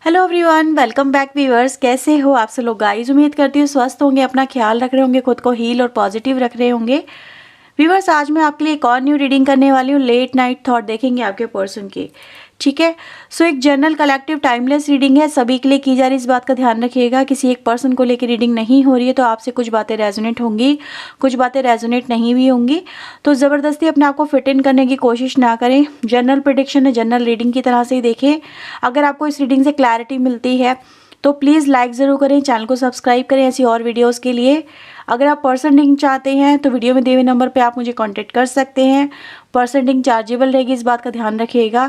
Hello everyone, welcome back viewers. कैसे हो आप सब लोग गाइस? उम्मीद करती हूँ स्वस्थ होंगे, अपना ख्याल रख रहे होंगे, खुद को हील और पॉजिटिव रख रहे होंगे। व्यूअर्स, आज मैं आपके लिए एक और न्यू रीडिंग करने वाली हूँ। लेट नाइट थॉट देखेंगे आपके पर्सन की, ठीक है। सो एक जनरल कलेक्टिव टाइमलेस रीडिंग है, सभी के लिए की जा रही, इस बात का ध्यान रखिएगा। किसी एक पर्सन को लेकर रीडिंग नहीं हो रही है तो आपसे कुछ बातें रेजोनेट होंगी, कुछ बातें रेजोनेट नहीं भी होंगी, तो ज़बरदस्ती अपने आप को फिट इन करने की कोशिश ना करें। जनरल प्रेडिक्शन है, जनरल रीडिंग की तरह से ही देखें। अगर आपको इस रीडिंग से क्लैरिटी मिलती है तो प्लीज़ लाइक ज़रूर करें, चैनल को सब्सक्राइब करें ऐसी और वीडियोस के लिए। अगर आप पर्सन रीडिंग चाहते हैं तो वीडियो में दिए हुए नंबर पे आप मुझे कांटेक्ट कर सकते हैं। पर्सन रीडिंग चार्जेबल रहेगी, इस बात का ध्यान रखिएगा।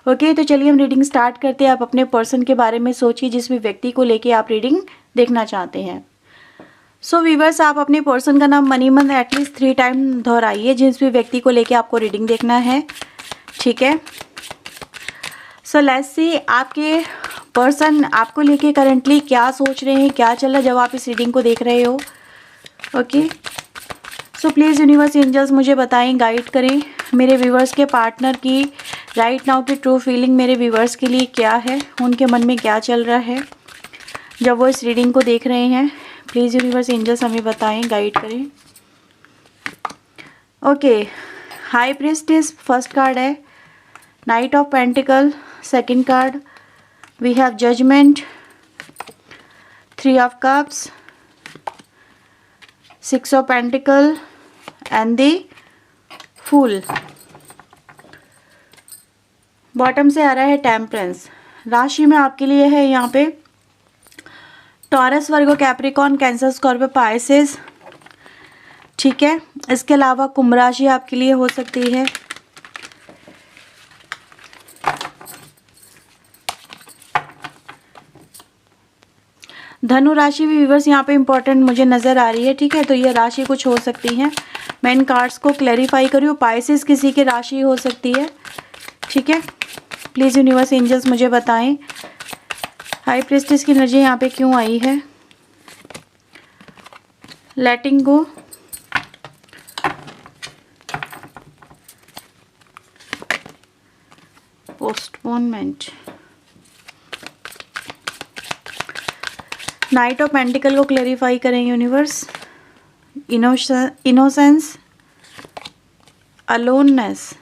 ओके, तो चलिए हम रीडिंग स्टार्ट करते हैं। आप अपने पर्सन के बारे में सोचिए, जिस भी व्यक्ति को लेके आप रीडिंग देखना चाहते हैं। सो व्यूअर्स, आप अपने पर्सन का नाम मनी मंथ एटलीस्ट 3 टाइम दोहराइए, जिस भी व्यक्ति को लेके आपको रीडिंग देखना है, ठीक है। सो लेट्स सी आपके पर्सन आपको लेके करंटली क्या सोच रहे हैं, क्या चल रहा है जब आप इस रीडिंग को देख रहे हो। Okay, so please universe angels मुझे बताएं, गाइड करें मेरे व्यूवर्स के पार्टनर की राइट नाउ की ट्रू फीलिंग मेरे व्यूवर्स के लिए क्या है, उनके मन में क्या चल रहा है जब वो इस रीडिंग को देख रहे हैं। प्लीज़ यूनिवर्स एंजल्स हमें बताएं, गाइड करें। Okay, high priestess first card है, knight of pentacle second card, we have judgement, 3 of cups, 6 of pentacle and the fool. Bottom से आ रहा है टेम्परेंस। राशि में आपके लिए है यहाँ पे टॉरस, वर्गो, कैप्रिकॉर्न, कैंसर, स्कॉर्पियो, पाइसेस, ठीक है। इसके अलावा कुंभ राशि आपके लिए हो सकती है। धनु राशि भी व्यूअर्स यहाँ पे इंपॉर्टेंट मुझे नज़र आ रही है, ठीक है। तो ये राशि कुछ हो सकती है, मैं इन कार्ड्स को क्लैरिफाई करूँ। पाइसेस किसी की राशि हो सकती है, ठीक है। प्लीज़ यूनिवर्स एंजल्स मुझे बताएं हाई प्रीस्टेस की एनर्जी यहाँ पे क्यों आई है। Letting go, postponement, knight of pentacle को क्लैरिफाई करें यूनिवर्स। इनोसेंस, अलोननेस,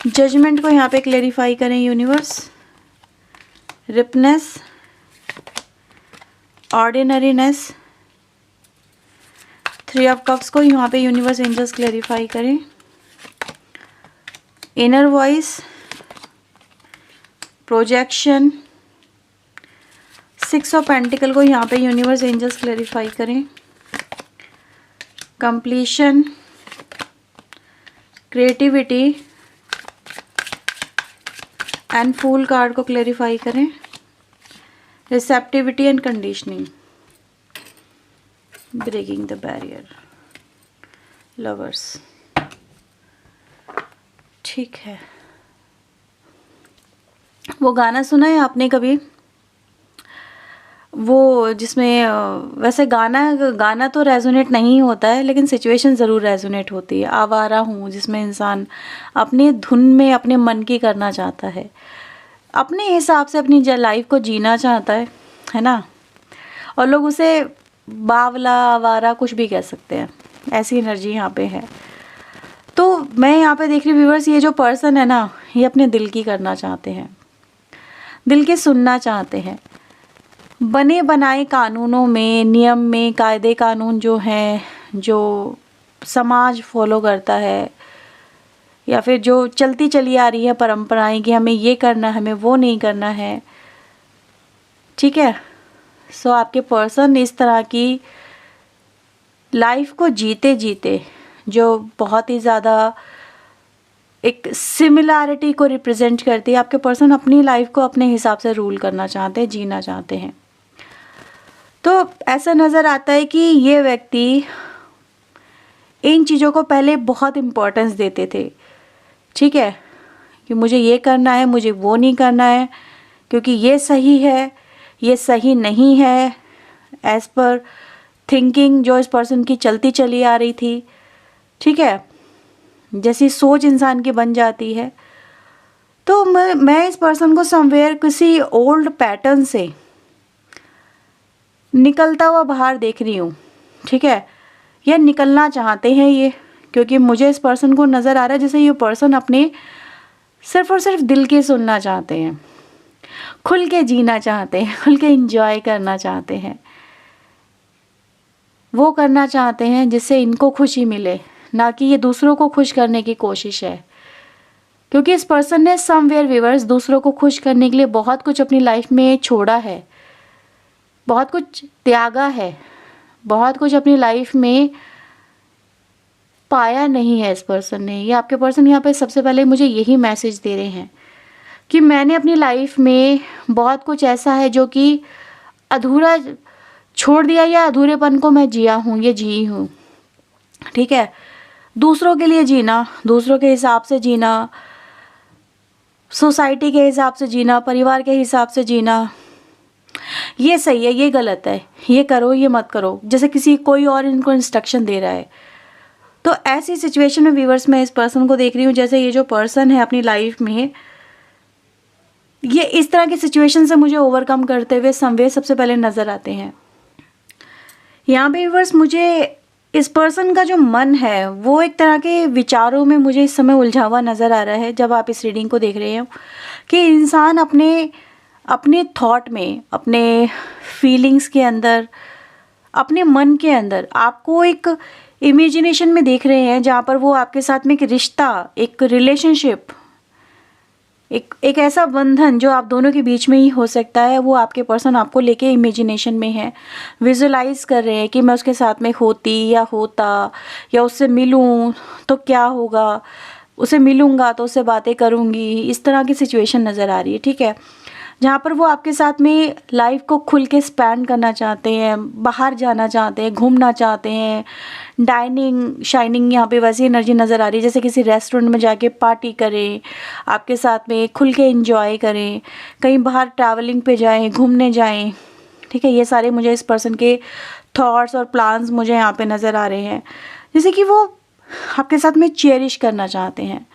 जजमेंट को यहाँ पे क्लैरिफाई करें universe. Ripeness, ordinariness, 3 of cups को यहाँ पे यूनिवर्स एंजल्स क्लैरिफाई करें। Inner voice, projection, 6 of pentacle को यहाँ पे यूनिवर्स एंजल्स क्लैरिफाई करें। Completion, creativity and fool card को क्लैरिफाई करें। Receptivity and conditioning, breaking the barrier, lovers, ठीक है। वो गाना सुना है आपने कभी, वो जिसमें वैसे गाना तो रेजोनेट नहीं होता है लेकिन सिचुएशन ज़रूर रेजोनेट होती है। आवारा हूँ, जिसमें इंसान अपनी धुन में अपने मन की करना चाहता है, अपने हिसाब से अपनी लाइफ को जीना चाहता है ना। और लोग उसे बावला, आवारा कुछ भी कह सकते हैं, ऐसी एनर्जी यहाँ पे है। तो मैं यहाँ पे देख रही हूँ व्यूअर्स, ये जो पर्सन है ना, ये अपने दिल की करना चाहते हैं, दिल के सुनना चाहते हैं। बने बनाए कानूनों में, नियम में, कायदे कानून जो हैं, जो समाज फॉलो करता है या फिर जो चलती चली आ रही है परंपराएं कि हमें ये करना है, हमें वो नहीं करना है, ठीक है। सो आपके पर्सन इस तरह की लाइफ को जीते जीते, जो बहुत ही ज़्यादा एक सिमिलैरिटी को रिप्रेजेंट करती है, आपके पर्सन अपनी लाइफ को अपने हिसाब से रूल करना चाहते हैं, जीना चाहते हैं। तो ऐसा नज़र आता है कि ये व्यक्ति इन चीज़ों को पहले बहुत इम्पोर्टेंस देते थे, ठीक है, कि मुझे ये करना है, मुझे वो नहीं करना है, क्योंकि ये सही है, ये सही नहीं है, एज़ पर थिंकिंग जो इस पर्सन की चलती चली आ रही थी, ठीक है। जैसी सोच इंसान की बन जाती है तो मैं इस पर्सन को समवेयर किसी ओल्ड पैटर्न से निकलता हुआ बाहर देख रही हूँ, ठीक है, या निकलना चाहते हैं ये, क्योंकि मुझे इस पर्सन को नज़र आ रहा है जैसे ये पर्सन अपने सिर्फ और सिर्फ दिल के सुनना चाहते हैं, खुल के जीना चाहते हैं, खुल के एंजॉय करना चाहते हैं, वो करना चाहते हैं जिससे इनको खुशी मिले, ना कि ये दूसरों को खुश करने की कोशिश है। क्योंकि इस पर्सन ने समवेयर व्यूअर्स दूसरों को खुश करने के लिए बहुत कुछ अपनी लाइफ में छोड़ा है, बहुत कुछ त्यागा है, बहुत कुछ अपनी लाइफ में पाया नहीं है इस पर्सन ने। ये आपके पर्सन यहाँ पे सबसे पहले मुझे यही मैसेज दे रहे हैं कि मैंने अपनी लाइफ में बहुत कुछ ऐसा है जो कि अधूरा छोड़ दिया, या अधूरेपन को मैं जिया हूँ, ये जी हूँ, ठीक है। दूसरों के लिए जीना, दूसरों के हिसाब से जीना, सोसाइटी के हिसाब से जीना, परिवार के हिसाब से जीना, ये सही है, ये गलत है, ये करो, ये मत करो, जैसे किसी कोई और इनको इंस्ट्रक्शन दे रहा है। तो ऐसी सिचुएशन में व्यूअर्स मैं इस पर्सन को देख रही हूँ जैसे ये जो पर्सन है अपनी लाइफ में, ये इस तरह की सिचुएशन से मुझे ओवरकम करते हुए समवेयर सबसे पहले नज़र आते हैं। यहाँ पे व्यूअर्स मुझे इस पर्सन का जो मन है वो एक तरह के विचारों में मुझे इस समय उलझा हुआ नज़र आ रहा है। जब आप इस रीडिंग को देख रहे हो कि इंसान अपने थॉट में, अपने फीलिंग्स के अंदर, अपने मन के अंदर आपको एक इमेजिनेशन में देख रहे हैं जहाँ पर वो आपके साथ में एक रिश्ता, एक रिलेशनशिप, एक ऐसा बंधन जो आप दोनों के बीच में ही हो सकता है, वो आपके पर्सन आपको लेके इमेजिनेशन में है, विजुलाइज कर रहे हैं कि मैं उसके साथ में होती या होता, या उससे मिलूं तो क्या होगा, उसे मिलूंगा तो उससे बातें करूंगी, इस तरह की सिचुएशन नज़र आ रही है, ठीक है। जहाँ पर वो आपके साथ में लाइफ को खुल के स्पेंड करना चाहते हैं, बाहर जाना चाहते हैं, घूमना चाहते हैं, डाइनिंग शाइनिंग, यहाँ पे वैसी एनर्जी नज़र आ रही है जैसे किसी रेस्टोरेंट में जाके पार्टी करें, आपके साथ में खुल के एंजॉय करें, कहीं बाहर ट्रैवलिंग पे जाएं, घूमने जाएं, ठीक है। ये सारे मुझे इस पर्सन के थॉट्स और प्लान्स मुझे यहाँ पे नज़र आ रहे हैं, जैसे कि वो आपके साथ में चेरिश करना चाहते हैं,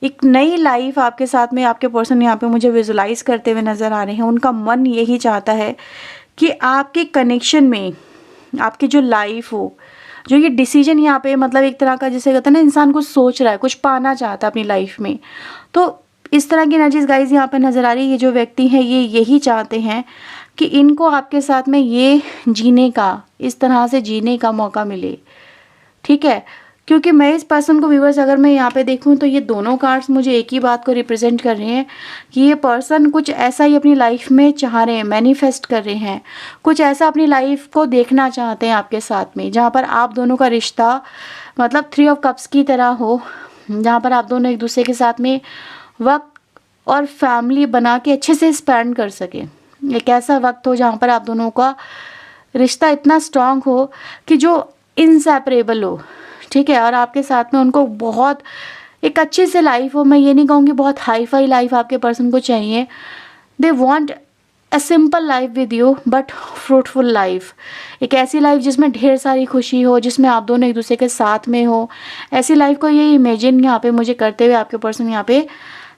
एक नई लाइफ आपके साथ में आपके पर्सन यहाँ पे मुझे विजुलाइज करते हुए नज़र आ रहे हैं। उनका मन यही चाहता है कि आपके कनेक्शन में आपकी जो लाइफ हो, जो ये डिसीजन यहाँ पे मतलब एक तरह का जैसे कहते हैं ना, इंसान कुछ सोच रहा है, कुछ पाना चाहता है अपनी लाइफ में, तो इस तरह की एनर्जीज गाइज यहाँ पे नज़र आ रही है। ये जो व्यक्ति हैं ये यही चाहते हैं कि इनको आपके साथ में ये जीने का, इस तरह से जीने का मौका मिले, ठीक है। क्योंकि मैं इस पर्सन को व्यूअर्स अगर मैं यहाँ पे देखूँ तो ये दोनों कार्ड्स मुझे एक ही बात को रिप्रेजेंट कर रहे हैं कि ये पर्सन कुछ ऐसा ही अपनी लाइफ में चाह रहे हैं, मैनिफेस्ट कर रहे हैं, कुछ ऐसा अपनी लाइफ को देखना चाहते हैं आपके साथ में, जहाँ पर आप दोनों का रिश्ता मतलब 3 ऑफ कप्स की तरह हो, जहाँ पर आप दोनों एक दूसरे के साथ में वक्त और फैमिली बना के अच्छे से स्पेंड कर सकें। एक ऐसा वक्त हो जहाँ पर आप दोनों का रिश्ता इतना स्ट्रांग हो कि जो इनसेपरेबल हो, ठीक है, और आपके साथ में उनको बहुत एक अच्छी से लाइफ हो। मैं ये नहीं कहूँगी बहुत हाई फाई लाइफ आपके पर्सन को चाहिए, they want a simple life with you but fruitful life, एक ऐसी लाइफ जिसमें ढेर सारी खुशी हो, जिसमें आप दोनों एक दूसरे के साथ में हो, ऐसी लाइफ को ये इमेजिन यहाँ पे मुझे करते हुए आपके पर्सन यहाँ पे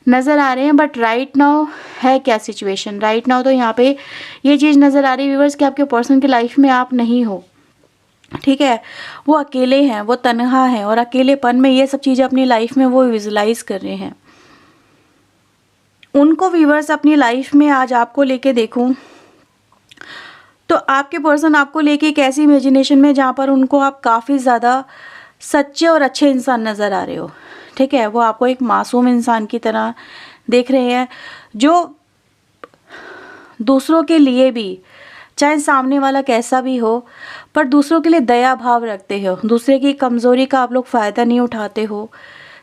नज़र आ रहे हैं। बट राइट नाउ है क्या सिचुएशन, राइट नाउ तो यहाँ पे ये चीज़ नज़र आ रही है व्यूअर्स कि आपके पर्सन की लाइफ में आप नहीं हो, ठीक है, वो अकेले हैं, वो तन्हा हैं, और अकेलेपन में ये सब चीज़ें अपनी लाइफ में वो विजुलाइज कर रहे हैं। उनको व्यूअर्स अपनी लाइफ में आज आपको लेके देखूं तो आपके पर्सन आपको लेके एक ऐसी इमेजिनेशन में जहाँ पर उनको आप काफ़ी ज़्यादा सच्चे और अच्छे इंसान नज़र आ रहे हो, ठीक है। वो आपको एक मासूम इंसान की तरह देख रहे हैं जो दूसरों के लिए भी, चाहे सामने वाला कैसा भी हो, पर दूसरों के लिए दया भाव रखते हो, दूसरे की कमज़ोरी का आप लोग फ़ायदा नहीं उठाते हो,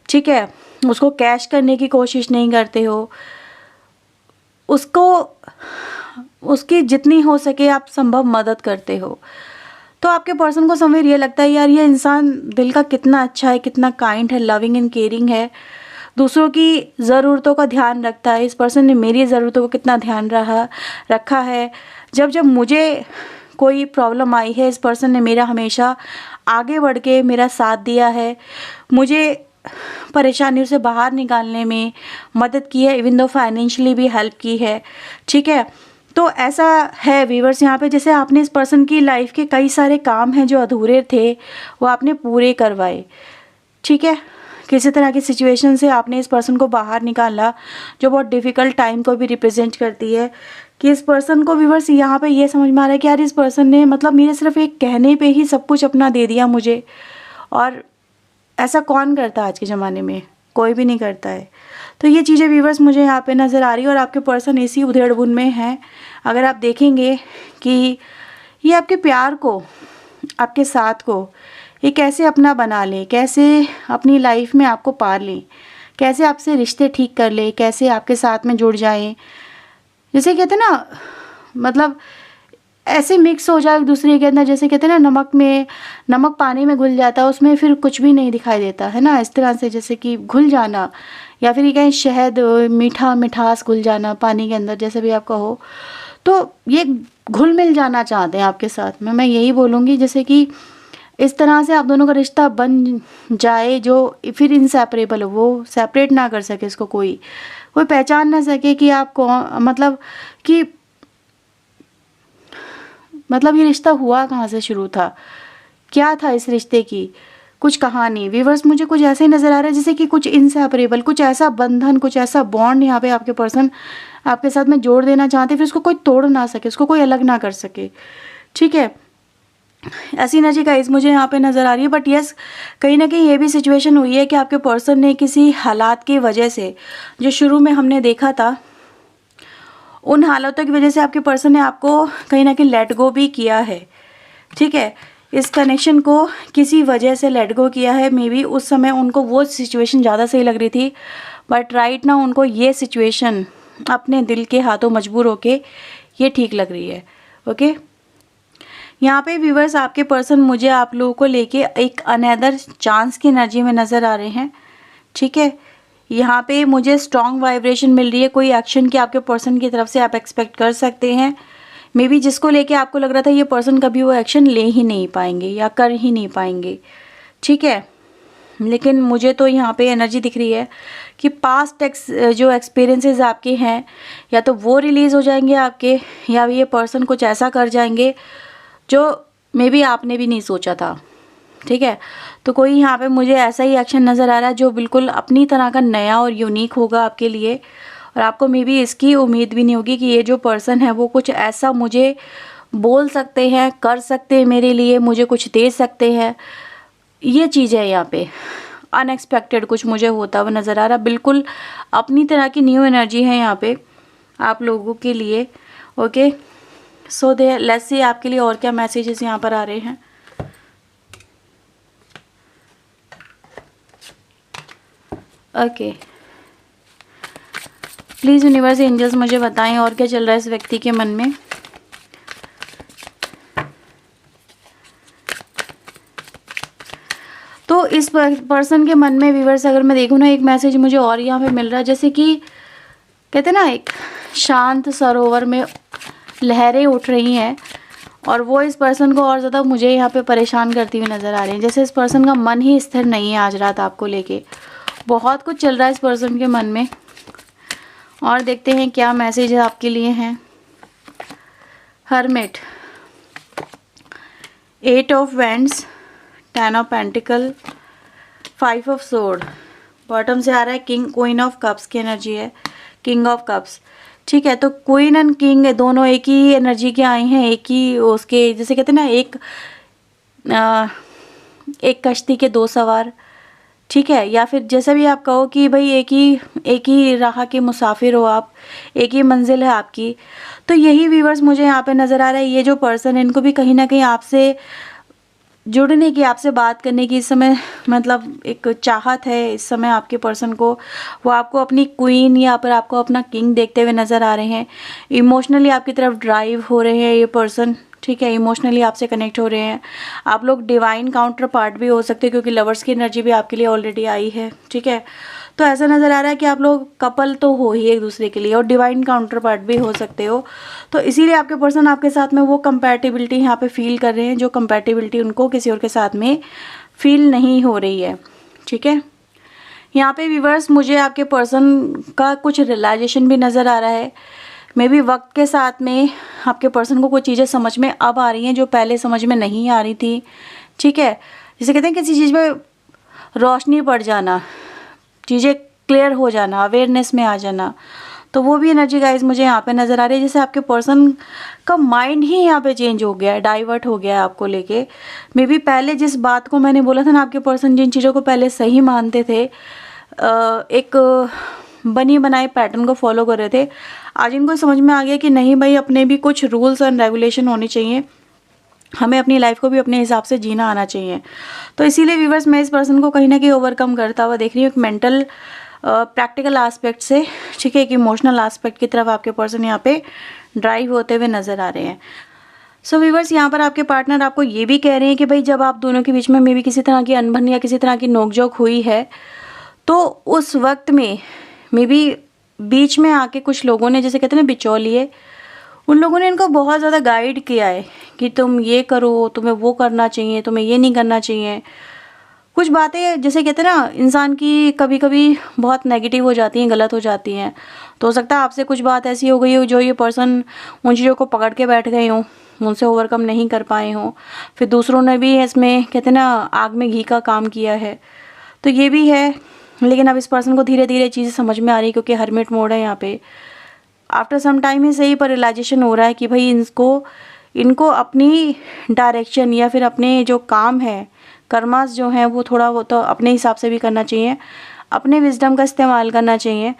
ठीक है, उसको कैश करने की कोशिश नहीं करते हो, उसको उसकी जितनी हो सके आप संभव मदद करते हो। तो आपके पर्सन को समझ ये लगता है यार ये इंसान दिल का कितना अच्छा है, कितना काइंड है, लविंग एंड केयरिंग है, दूसरों की ज़रूरतों का ध्यान रखता है। इस पर्सन ने मेरी ज़रूरतों को कितना ध्यान रखा है, जब मुझे कोई प्रॉब्लम आई है इस पर्सन ने मेरा हमेशा आगे बढ़ के मेरा साथ दिया है, मुझे परेशानियों से बाहर निकालने में मदद की है, इवन दो फाइनेंशियली भी हेल्प की है, ठीक है। तो ऐसा है व्यूअर्स यहाँ पे, जैसे आपने इस पर्सन की लाइफ के कई सारे काम हैं जो अधूरे थे वो आपने पूरे करवाए, ठीक है। किसी तरह की सिचुएशन से आपने इस पर्सन को बाहर निकाला जो बहुत डिफ़िकल्ट टाइम को भी रिप्रेजेंट करती है, कि इस पर्सन को व्यूअर्स यहाँ पे ये समझ में आ रहा है कि यार इस पर्सन ने मतलब मेरे सिर्फ एक कहने पे ही सब कुछ अपना दे दिया मुझे, और ऐसा कौन करता है आज के ज़माने में, कोई भी नहीं करता है। तो ये चीज़ें व्यूअर्स मुझे यहाँ पे नज़र आ रही है, और आपके पर्सन इसी उधेड़-बुन में हैं। अगर आप देखेंगे कि ये आपके प्यार को, आपके साथ को ये कैसे अपना बना ले, कैसे अपनी लाइफ में आपको पा लें, कैसे आपसे रिश्ते ठीक कर ले, कैसे आपके साथ में जुड़ जाएं। जैसे कहते हैं ना, मतलब ऐसे मिक्स हो जाए एक दूसरे के अंदर, जैसे कहते हैं ना नमक पानी में घुल जाता है, उसमें फिर कुछ भी नहीं दिखाई देता है ना, इस तरह से जैसे कि घुल जाना, या फिर ये कहें शहद मिठास घुल जाना पानी के अंदर, जैसे भी आप कहो। तो ये घुल मिल जाना चाहते हैं आपके साथ में, मैं यही बोलूँगी, जैसे कि इस तरह से आप दोनों का रिश्ता बन जाए जो फिर इनसेपरेबल हो, वो सेपरेट ना कर सके इसको, कोई पहचान ना सके कि आप कौन, मतलब ये रिश्ता हुआ कहाँ से शुरू था, क्या था इस रिश्ते की कुछ कहानी। व्यूअर्स मुझे कुछ ऐसे ही नज़र आ रहा है जैसे कि कुछ इनसेपरेबल, कुछ ऐसा बंधन, कुछ ऐसा बॉन्ड यहाँ पे आपके पर्सन आपके साथ में जोड़ देना चाहते, फिर उसको कोई तोड़ ना सके, उसको कोई अलग ना कर सके, ठीक है। ऐसी एनर्जी गाइस मुझे यहाँ पे नज़र आ रही है। बट यस, कहीं ना कहीं ये भी सिचुएशन हुई है कि आपके पर्सन ने किसी हालात की वजह से, जो शुरू में हमने देखा था, उन हालातों की वजह से आपके पर्सन ने आपको कहीं ना कहीं लेट गो भी किया है, ठीक है। इस कनेक्शन को किसी वजह से लेट गो किया है, मे बी उस समय उनको वो सिचुएशन ज़्यादा सही लग रही थी, बट राइट ना उनको ये सिचुएशन अपने दिल के हाथों मजबूर होके ये ठीक लग रही है, ओके। यहाँ पे व्यूवर्स आपके पर्सन मुझे आप लोगों को लेके एक अनदर चांस की एनर्जी में नज़र आ रहे हैं, ठीक है। यहाँ पे मुझे स्ट्रॉन्ग वाइब्रेशन मिल रही है, कोई एक्शन की आपके पर्सन की तरफ से आप एक्सपेक्ट कर सकते हैं। मे बी जिसको लेके आपको लग रहा था ये पर्सन कभी वो एक्शन ले ही नहीं पाएंगे या कर ही नहीं पाएंगे, ठीक है। लेकिन मुझे तो यहाँ पे एनर्जी दिख रही है कि पास्ट जो एक्सपीरियंसेस आपके हैं, या तो वो रिलीज़ हो जाएंगे आपके, या ये पर्सन कुछ ऐसा कर जाएंगे जो मे बी आपने भी नहीं सोचा था, ठीक है। तो कोई यहाँ पे मुझे ऐसा ही एक्शन नज़र आ रहा है जो बिल्कुल अपनी तरह का नया और यूनिक होगा आपके लिए, और आपको मे बी इसकी उम्मीद भी नहीं होगी कि ये जो पर्सन है वो कुछ ऐसा मुझे बोल सकते हैं, कर सकते हैं मेरे लिए, मुझे कुछ दे सकते हैं। ये चीज़ है यहाँ पे, अनएक्सपेक्टेड कुछ मुझे होता हुआ नज़र आ रहा, बिल्कुल अपनी तरह की न्यू एनर्जी है यहाँ पे आप लोगों के लिए, okay. So they let's see आपके लिए और क्या मैसेजेस यहाँ पर आ रहे हैं। ओके, प्लीज़ यूनिवर्स एंजल्स मुझे बताएं और क्या चल रहा है इस व्यक्ति के मन में। तो इस पर्सन के मन में व्यूवर्स अगर मैं देखूँ ना, एक मैसेज मुझे और यहाँ पे मिल रहा है, जैसे कि कहते हैं ना एक शांत सरोवर में लहरें उठ रही हैं, और वो इस पर्सन को और ज़्यादा मुझे यहाँ पे परेशान करती हुई नज़र आ रही है। जैसे इस पर्सन का मन ही स्थिर नहीं है आज रात आपको लेके, बहुत कुछ चल रहा है इस पर्सन के मन में। और देखते हैं क्या मैसेज है आपके लिए हैं। Hermit, 8 of wands, 10 of pentacle, 5 of sword, bottom से आ रहा है किंग, क्वीन ऑफ कप्स की एनर्जी है, किंग ऑफ कप्स, ठीक है। तो क्वीन एंड किंग दोनों एक ही एनर्जी के आए हैं, एक ही उसके जैसे कहते हैं ना एक कश्ती के दो सवार, ठीक है। या फिर जैसा भी आप कहो कि भाई एक ही राह के मुसाफिर हो आप, एक ही मंजिल है आपकी। तो यही व्यूवर्स मुझे यहाँ पे नज़र आ रहा है, ये जो पर्सन है इनको भी कहीं ना कहीं आपसे जुड़ने की, आपसे बात करने की इस समय मतलब एक चाहत है इस समय आपके पर्सन को। वो आपको अपनी क्वीन या पर आपको अपना किंग देखते हुए नज़र आ रहे हैं। इमोशनली आपकी तरफ ड्राइव हो रहे हैं ये पर्सन, ठीक है। इमोशनली आपसे कनेक्ट हो रहे हैं। आप लोग डिवाइन काउंटर पार्ट भी हो सकते हैं, क्योंकि लवर्स की एनर्जी भी आपके लिए ऑलरेडी आई है, ठीक है। तो ऐसा नज़र आ रहा है कि आप लोग कपल तो हो ही एक दूसरे के लिए, और डिवाइन काउंटर पार्ट भी हो सकते हो। तो इसीलिए आपके पर्सन आपके साथ में वो कंपैटिबिलिटी यहाँ पे फील कर रहे हैं, जो कंपैटिबिलिटी उनको किसी और के साथ में फील नहीं हो रही है, ठीक है। यहाँ पे व्यूअर्स मुझे आपके पर्सन का कुछ रियलाइजेशन भी नज़र आ रहा है। मे बी वक्त के साथ में आपके पर्सन को कुछ चीज़ें समझ में अब आ रही हैं जो पहले समझ में नहीं आ रही थी। ठीक है, जिसे कहते हैं किसी चीज़ में रोशनी पड़ जाना, चीज़ें क्लियर हो जाना, अवेयरनेस में आ जाना, तो वो भी एनर्जी गाइज मुझे यहाँ पे नज़र आ रही है। जैसे आपके पर्सन का माइंड ही यहाँ पे चेंज हो गया है, डाइवर्ट हो गया है आपको लेके। मे बी पहले जिस बात को मैंने बोला था ना, आपके पर्सन जिन चीज़ों को पहले सही मानते थे, एक बनी बनाए पैटर्न को फॉलो कर रहे थे, आज इनको समझ में आ गया कि नहीं भाई, अपने भी कुछ रूल्स एंड रेगुलेशन होने चाहिए, हमें अपनी लाइफ को भी अपने हिसाब से जीना आना चाहिए। तो इसीलिए व्यूअर्स मैं इस पर्सन को कहीं ना कहीं ओवरकम करता हुआ देख रही हूँ, एक मेंटल प्रैक्टिकल एस्पेक्ट से, ठीक है, एक इमोशनल एस्पेक्ट की तरफ आपके पर्सन यहाँ पे ड्राइव होते हुए नज़र आ रहे हैं। सो व्यूअर्स यहाँ पर आपके पार्टनर आपको ये भी कह रहे हैं कि भाई जब आप दोनों के बीच में मे बी किसी तरह की अनबन या किसी तरह की नोकझोंक हुई है, तो उस वक्त में मे बी बीच में आके कुछ लोगों ने, जैसे कहते हैं ना बिचौलिए, उन लोगों ने इनको बहुत ज़्यादा गाइड किया है कि तुम ये करो, तुम्हें वो करना चाहिए, तुम्हें ये नहीं करना चाहिए। कुछ बातें जैसे कहते हैं ना, इंसान की कभी कभी बहुत नेगेटिव हो जाती हैं, गलत हो जाती हैं। तो हो सकता है आपसे कुछ बात ऐसी हो गई हो जो ये पर्सन उन चीज़ों को पकड़ के बैठ गए हों, उनसे ओवरकम नहीं कर पाए हों, फिर दूसरों ने भी इसमें कहते हैं ना आग में घी का काम किया है, तो ये भी है। लेकिन अब इस पर्सन को धीरे धीरे चीज़ें समझ में आ रही है, क्योंकि हर्मिट मोड है यहाँ पे। आफ्टर सम टाइम ही सही, पर रियलाइजेशन हो रहा है कि भाई इनको अपनी डायरेक्शन या फिर अपने जो काम है, कर्मास जो हैं, वो थोड़ा वो तो अपने हिसाब से भी करना चाहिए, अपने विजडम का इस्तेमाल करना चाहिए।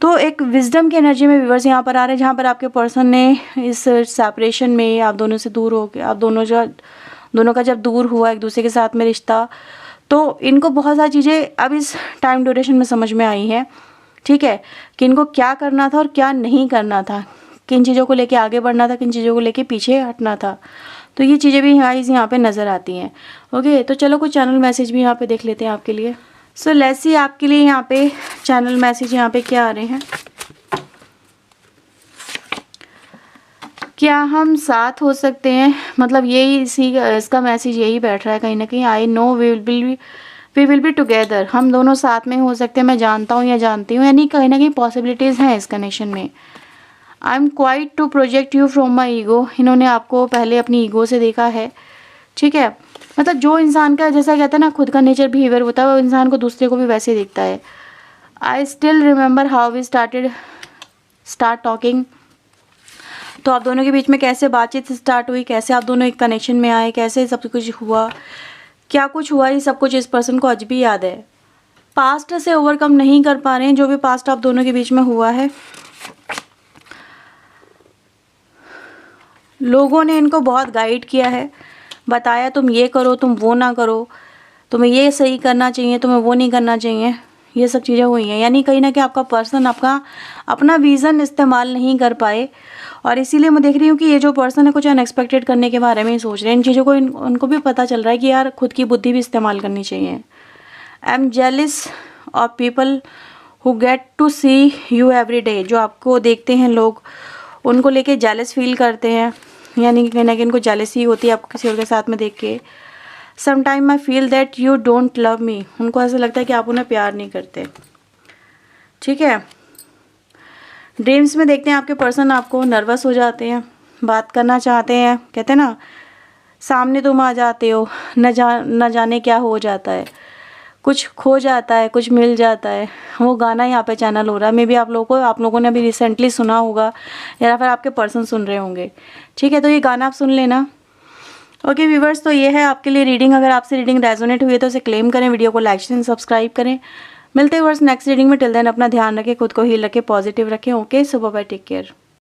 तो एक विजडम की एनर्जी में व्यूअर्स यहाँ पर आ रहे हैं, जहाँ पर आपके पर्सन ने इस सेपरेशन में आप दोनों से दूर हो के, आप दोनों का जब दूर हुआ एक दूसरे के साथ में रिश्ता, तो इनको बहुत सारी चीज़ें अब इस टाइम ड्यूरेशन में समझ में आई हैं। ठीक है, कि इनको क्या करना था और क्या नहीं करना था, किन चीज़ों को लेके आगे बढ़ना था, किन चीज़ों को लेके पीछे हटना था। तो ये चीज़ें भी यहाँ पे नज़र आती हैं। ओके, तो चलो कुछ चैनल मैसेज भी यहाँ पे देख लेते हैं आपके लिए। सो लेट्स सी आपके लिए यहाँ पे चैनल मैसेज यहाँ पे क्या आ रहे हैं। क्या हम साथ हो सकते हैं, मतलब यही इसका मैसेज यही बैठ रहा है कहीं ना कहीं। I know we will be together, हम दोनों साथ में हो सकते हैं, मैं जानता हूँ या जानती हूँ, यानी कहीं ना कहीं पॉसिबिलिटीज़ हैं इस कनेक्शन में। I am quite to project you from my ego, इन्होंने आपको पहले अपनी ईगो से देखा है। ठीक है, मतलब जो इंसान का जैसा कहते हैं ना खुद का नेचर बिहेवियर होता है, वो इंसान को दूसरे को भी वैसे देखता है। I still remember how we start talking, तो आप दोनों के बीच में कैसे बातचीत स्टार्ट हुई, कैसे आप दोनों एक कनेक्शन में आए, कैसे सब कुछ हुआ, क्या कुछ हुआ, ये सब कुछ इस पर्सन को आज भी याद है। पास्ट से ओवरकम नहीं कर पा रहे हैं, जो भी पास्ट आप दोनों के बीच में हुआ है। लोगों ने इनको बहुत गाइड किया है, बताया तुम ये करो, तुम वो ना करो, तुम्हें ये सही करना चाहिए, तुम्हें वो नहीं करना चाहिए, ये सब चीज़ें हुई हैं। यानी कहीं ना कहीं आपका पर्सन अपना विज़न इस्तेमाल नहीं कर पाए, और इसीलिए मैं देख रही हूँ कि ये जो पर्सन है कुछ अनएक्सपेक्टेड करने के बारे में ही सोच रहे हैं। इन चीज़ों को उनको भी पता चल रहा है कि यार खुद की बुद्धि भी इस्तेमाल करनी चाहिए। I am jealous of people who get to see you every day, जो आपको देखते हैं लोग, उनको लेके जेलस फील करते हैं, यानी कि कहीं ना कहीं इनको जेलसी होती है आपको किसी और के साथ में देख के। Sometime I feel that you don't love me, उनको ऐसा लगता है कि आप उन्हें प्यार नहीं करते। ठीक है, ड्रीम्स में देखते हैं आपके पर्सन आपको नर्वस हो जाते हैं, बात करना चाहते हैं, कहते हैं ना सामने तुम आ जाते हो, न जाने क्या हो जाता है, कुछ खो जाता है, कुछ मिल जाता है। वो गाना यहाँ पे चैनल हो रहा है, मे बी आप लोगों ने अभी रिसेंटली सुना होगा, या फिर आपके पर्सन सुन रहे होंगे। ठीक है, तो ये गाना आप सुन लेना। ओके व्यूवर्स, तो ये है आपके लिए रीडिंग। अगर आपसे रीडिंग रेजोनेट हुई है तो उसे क्लेम करें, वीडियो को लाइक एंड सब्सक्राइब करें। मिलते हैं व्यूवर्स नेक्स्ट रीडिंग में। टिल देन अपना ध्यान रखें, खुद को हील रखें, पॉजिटिव रखें। ओके, सो बाय बाय, टेक केयर।